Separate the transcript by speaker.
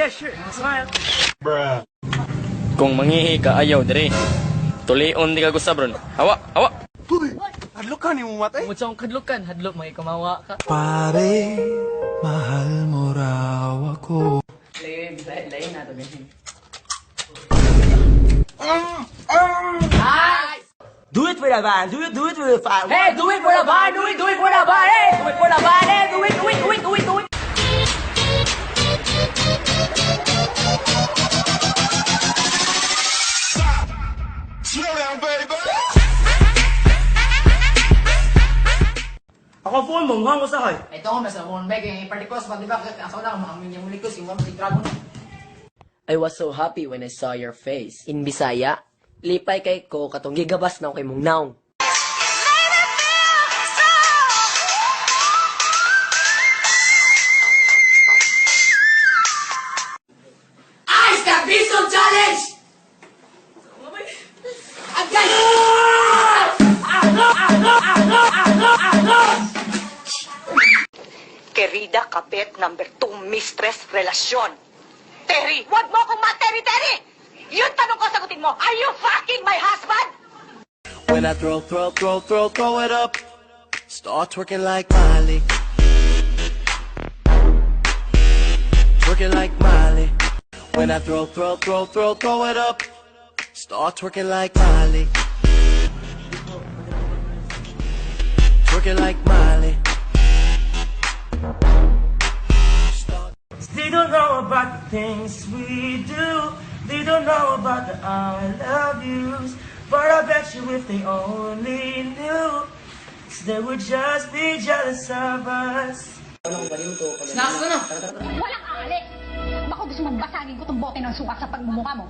Speaker 1: Yeah, sure. Smile.
Speaker 2: Kung mangihi ka, ayaw, dire. Tulion di ka gusto, bron. Hawa, hawa.
Speaker 1: Uy, hadlok ka ni mo matay.
Speaker 2: Umut sa akong kadlukan, hadlok, may kumawa ka.
Speaker 3: Pare, mahal mo raw ako.
Speaker 2: Lain na to, ganyan.
Speaker 1: Do it for the van. Do it for the fan.
Speaker 2: Hey, do it for the bar, do it for the bar, hey! Do it for the bar, hey! Do it.
Speaker 3: Slow down, baby.
Speaker 1: Ako phone mo, mukhang ko sahay.
Speaker 4: Ito ko, nasa phone bag, yung particles, pag diba, ako na, maamin yung mulikos, yung mga dragon.
Speaker 5: I was so happy when I saw your face. In Bisaya, lipay kay ko katong gigabas na kay mong naong.
Speaker 4: Ice the Pistol Challenge! Agay!
Speaker 6: Querida Kapit, number 2, mistress, relasyon. Terry, wag mo akong ma-Terry! Yun tanong ko, sagutin mo. Are you fucking my husband?
Speaker 3: When I throw it up. Start twerking like Miley. Twerking like Miley. When I throw it up. Start twerking like Miley. Twerking like Miley.
Speaker 1: They don't know about the things we do. They don't know about the I love yous. But I bet you if they only knew, they would just be jealous of us.
Speaker 4: Snacks ko na!
Speaker 7: Walang aali! Baka gusto mong basagin ko tong bote ng suka sa pagmumukha mo.